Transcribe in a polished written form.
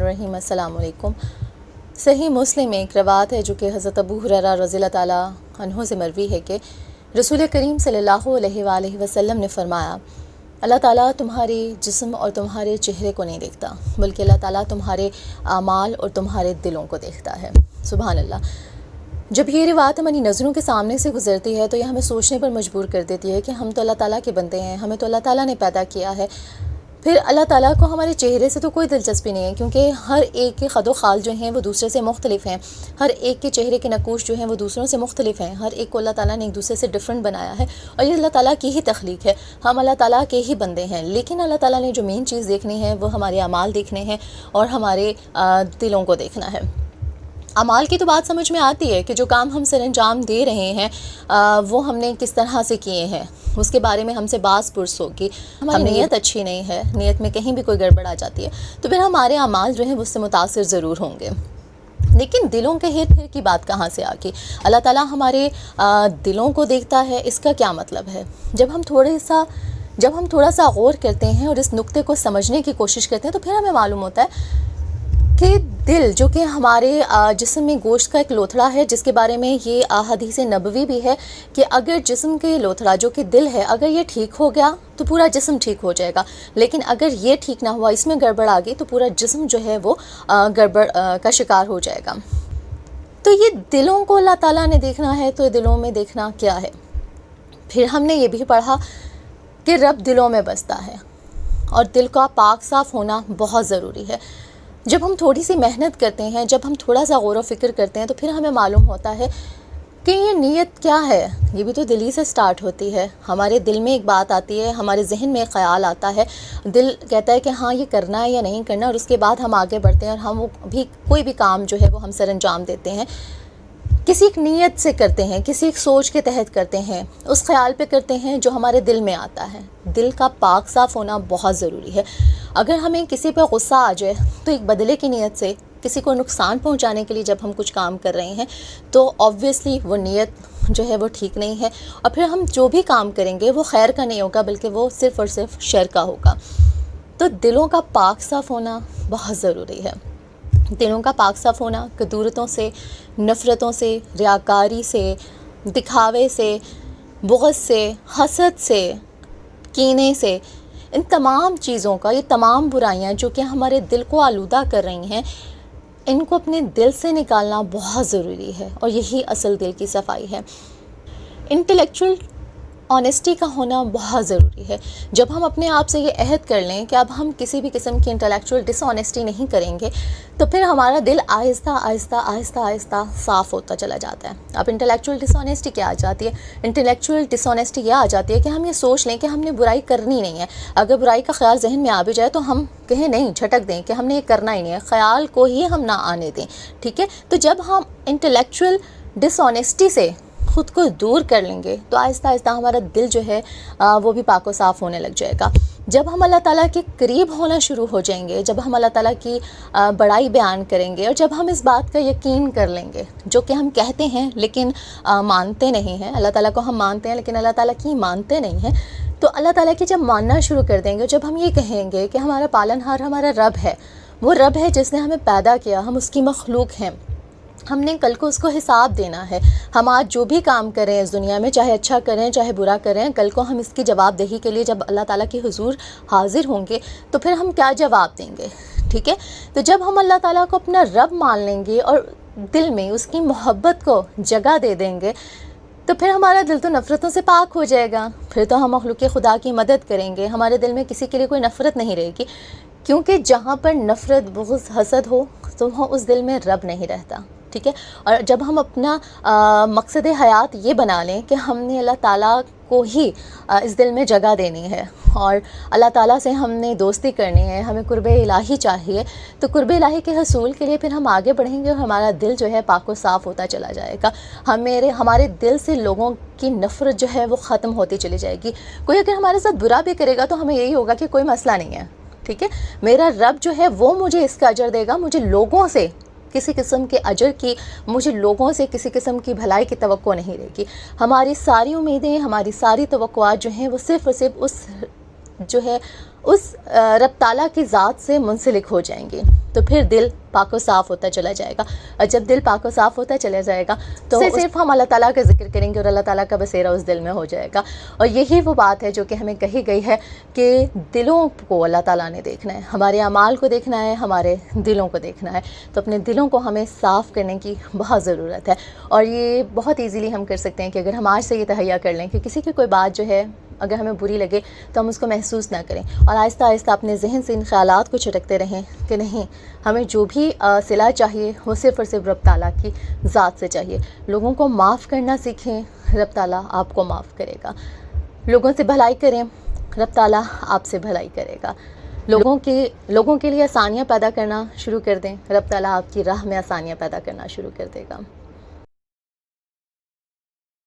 الرحیم۔ السلام علیکم۔ صحیح مسلم میں ایک روایت ہے جو کہ حضرت ابو ہریرہ رضی اللہ تعالیٰ عنہ سے مروی ہے کہ رسول کریم صلی اللہ علیہ وآلہ وسلم نے فرمایا، اللہ تعالیٰ تمہارے جسم اور تمہارے چہرے کو نہیں دیکھتا، بلکہ اللہ تعالیٰ تمہارے اعمال اور تمہارے دلوں کو دیکھتا ہے۔ سبحان اللہ۔ جب یہ روایت ہماری نظروں کے سامنے سے گزرتی ہے تو یہ ہمیں سوچنے پر مجبور کر دیتی ہے کہ ہم تو اللہ تعالیٰ کے بندے ہیں، ہمیں تو اللہ تعالیٰ نے پیدا کیا ہے۔ پھر اللہ تعالیٰ کو ہمارے چہرے سے تو کوئی دلچسپی نہیں ہے، کیونکہ ہر ایک کے خد و خال جو ہیں وہ دوسرے سے مختلف ہیں، ہر ایک کے چہرے کے نقوش جو ہیں وہ دوسروں سے مختلف ہیں، ہر ایک کو اللہ تعالیٰ نے ایک دوسرے سے ڈیفرنٹ بنایا ہے، اور یہ اللہ تعالیٰ کی ہی تخلیق ہے، ہم اللہ تعالیٰ کے ہی بندے ہیں۔ لیکن اللہ تعالیٰ نے جو مین چیز دیکھنی ہے وہ ہمارے اعمال دیکھنے ہیں اور ہمارے دلوں کو دیکھنا ہے۔ اعمال کی تو بات سمجھ میں آتی ہے کہ جو کام ہم سر انجام دے رہے ہیں وہ ہم نے کس طرح سے کیے ہیں، اس کے بارے میں ہم سے باز پرس ہوگی۔ ہماری نیت اچھی نہیں ہے، نیت میں کہیں بھی کوئی گڑبڑ آ جاتی ہے تو پھر ہمارے اعمال جو ہیں وہ اس سے متاثر ضرور ہوں گے۔ لیکن دلوں کے ہیر پھیر کی بات کہاں سے آ گئی؟ اللہ تعالیٰ ہمارے دلوں کو دیکھتا ہے، اس کا کیا مطلب ہے؟ جب ہم تھوڑا سا غور کرتے ہیں اور اس نقطے کو سمجھنے کی کوشش کرتے ہیں تو پھر ہمیں معلوم ہوتا ہے کہ دل جو کہ ہمارے جسم میں گوشت کا ایک لوتھڑا ہے، جس کے بارے میں یہ حدیث نبوی بھی ہے کہ اگر جسم کے لوتھڑا جو کہ دل ہے اگر یہ ٹھیک ہو گیا تو پورا جسم ٹھیک ہو جائے گا، لیکن اگر یہ ٹھیک نہ ہوا، اس میں گڑبڑ آ گئی تو پورا جسم جو ہے وہ گڑبڑ کا شکار ہو جائے گا۔ تو یہ دلوں کو اللہ تعالیٰ نے دیکھنا ہے، تو دلوں میں دیکھنا کیا ہے؟ پھر ہم نے یہ بھی پڑھا کہ رب دلوں میں بستا ہے اور دل کا پاک صاف ہونا بہت ضروری ہے۔ جب ہم تھوڑی سی محنت کرتے ہیں، جب ہم تھوڑا سا غور و فکر کرتے ہیں تو پھر ہمیں معلوم ہوتا ہے کہ یہ نیت کیا ہے، یہ بھی تو دل ہی سے سٹارٹ ہوتی ہے۔ ہمارے دل میں ایک بات آتی ہے، ہمارے ذہن میں ایک خیال آتا ہے، دل کہتا ہے کہ ہاں یہ کرنا ہے یا نہیں کرنا، اور اس کے بعد ہم آگے بڑھتے ہیں اور ہم کوئی بھی کام جو ہے وہ ہم سر انجام دیتے ہیں، کسی ایک نیت سے کرتے ہیں، کسی ایک سوچ کے تحت کرتے ہیں، اس خیال پہ کرتے ہیں جو ہمارے دل میں آتا ہے۔ دل کا پاک صاف ہونا بہت ضروری ہے۔ اگر ہمیں کسی پہ غصہ آ جائے تو ایک بدلے کی نیت سے کسی کو نقصان پہنچانے کے لیے جب ہم کچھ کام کر رہے ہیں تو آبویسلی وہ نیت جو ہے وہ ٹھیک نہیں ہے، اور پھر ہم جو بھی کام کریں گے وہ خیر کا نہیں ہوگا بلکہ وہ صرف اور صرف شر کا ہوگا۔ تو دلوں کا پاک صاف ہونا بہت ضروری ہے۔ دلوں کا پاک صاف ہونا کدورتوں سے، نفرتوں سے، ریاکاری سے، دکھاوے سے، بغض سے، حسد سے، کینے سے، ان تمام چیزوں کا، یہ تمام برائیاں جو کہ ہمارے دل کو آلودہ کر رہی ہیں، ان کو اپنے دل سے نکالنا بہت ضروری ہے، اور یہی اصل دل کی صفائی ہے۔ انٹلیکچوئل آنیسٹی کا ہونا بہت ضروری ہے۔ جب ہم اپنے آپ سے یہ عہد کر لیں کہ اب ہم کسی بھی قسم کی انٹلیکچوئل ڈس آنیسٹی نہیں کریں گے تو پھر ہمارا دل آہستہ آہستہ آہستہ آہستہ صاف ہوتا چلا جاتا ہے۔ اب انٹلیکچوئل ڈس آنیسٹی کیا آ جاتی ہے؟ انٹلیکچوئل ڈس آنیسٹی یہ آ جاتی ہے کہ ہم یہ سوچ لیں کہ ہم نے برائی کرنی نہیں ہے، اگر برائی کا خیال ذہن میں آ بھی جائے تو ہم کہیں نہیں، جھٹک دیں کہ ہم نے یہ کرنا ہی نہیں ہے، خیال کو ہی ہم نہ آنے دیں، ٹھیک ہے؟ تو جب ہم انٹلیکچوئل ڈس آنیسٹی سے خود کو دور کر لیں گے تو آہستہ آہستہ ہمارا دل جو ہے وہ بھی پاک و صاف ہونے لگ جائے گا۔ جب ہم اللہ تعالیٰ کے قریب ہونا شروع ہو جائیں گے، جب ہم اللہ تعالیٰ کی بڑائی بیان کریں گے، اور جب ہم اس بات کا یقین کر لیں گے جو کہ ہم کہتے ہیں لیکن مانتے نہیں ہیں، اللہ تعالیٰ کو ہم مانتے ہیں لیکن اللہ تعالیٰ کی مانتے نہیں ہیں، تو اللہ تعالیٰ کی جب ماننا شروع کر دیں گے، جب ہم یہ کہیں گے کہ ہمارا پالن ہار ہمارا رب ہے، وہ رب ہے جس نے ہمیں پیدا کیا، ہم اس کی مخلوق ہیں، ہم نے کل کو اس کو حساب دینا ہے، ہم آج جو بھی کام کریں اس دنیا میں، چاہے اچھا کریں چاہے برا کریں، کل کو ہم اس کی جواب دہی کے لیے جب اللہ تعالیٰ کے حضور حاضر ہوں گے تو پھر ہم کیا جواب دیں گے، ٹھیک ہے؟ تو جب ہم اللہ تعالیٰ کو اپنا رب مان لیں گے اور دل میں اس کی محبت کو جگہ دے دیں گے تو پھر ہمارا دل تو نفرتوں سے پاک ہو جائے گا، پھر تو ہم مخلوق خدا کی مدد کریں گے، ہمارے دل میں کسی کے لیے کوئی نفرت نہیں رہے گی، کیونکہ جہاں پر نفرت، بغض، حسد ہو تو اس دل میں رب نہیں رہتا، ٹھیک ہے؟ اور جب ہم اپنا مقصد حیات یہ بنا لیں کہ ہم نے اللہ تعالیٰ کو ہی اس دل میں جگہ دینی ہے اور اللہ تعالیٰ سے ہم نے دوستی کرنی ہے، ہمیں قرب الہی چاہیے، تو قرب الہی کے حصول کے لیے پھر ہم آگے بڑھیں گے اور ہمارا دل جو ہے پاک و صاف ہوتا چلا جائے گا، ہمارے دل سے لوگوں کی نفرت جو ہے وہ ختم ہوتی چلی جائے گی۔ کوئی اگر ہمارے ساتھ برا بھی کرے گا تو ہمیں یہی ہوگا کہ کوئی مسئلہ نہیں ہے، ٹھیک ہے؟ میرا رب جو ہے وہ مجھے اس کا اجر دے گا، مجھے لوگوں سے کسی قسم کے اجر کی، مجھے لوگوں سے کسی قسم کی بھلائی کی توقع نہیں رہے گی۔ ہماری ساری امیدیں، ہماری ساری توقعات جو ہیں وہ صرف اور صرف اس جو ہے اس رب تعالیٰ کی ذات سے منسلک ہو جائیں گی، تو پھر دل پاک و صاف ہوتا چلا جائے گا، اور جب دل پاک و صاف ہوتا چلا جائے گا تو صرف ہم اللہ تعالیٰ کا ذکر کریں گے اور اللہ تعالیٰ کا بسیرا اس دل میں ہو جائے گا۔ اور یہی وہ بات ہے جو کہ ہمیں کہی گئی ہے کہ دلوں کو اللہ تعالیٰ نے دیکھنا ہے، ہمارے اعمال کو دیکھنا ہے، ہمارے دلوں کو دیکھنا ہے، تو اپنے دلوں کو ہمیں صاف کرنے کی بہت ضرورت ہے۔ اور یہ بہت ایزیلی ہم کر سکتے ہیں کہ اگر ہم آج سے یہ تہیا کر لیں کہ کسی کی کوئی بات جو ہے اگر ہمیں بری لگے تو ہم اس کو محسوس نہ کریں، اور آہستہ آہستہ اپنے ذہن سے ان خیالات کو چھٹکتے رہیں کہ نہیں، ہمیں جو بھی صلہ چاہیے وہ صرف اور صرف رب تعالیٰ کی ذات سے چاہیے۔ لوگوں کو معاف کرنا سیکھیں، رب تعالیٰ آپ کو معاف کرے گا۔ لوگوں سے بھلائی کریں، رب تعالیٰ آپ سے بھلائی کرے گا۔ لوگوں کے لیے آسانیاں پیدا کرنا شروع کر دیں، رب تعالیٰ آپ کی راہ میں آسانیاں پیدا کرنا شروع کر دے گا۔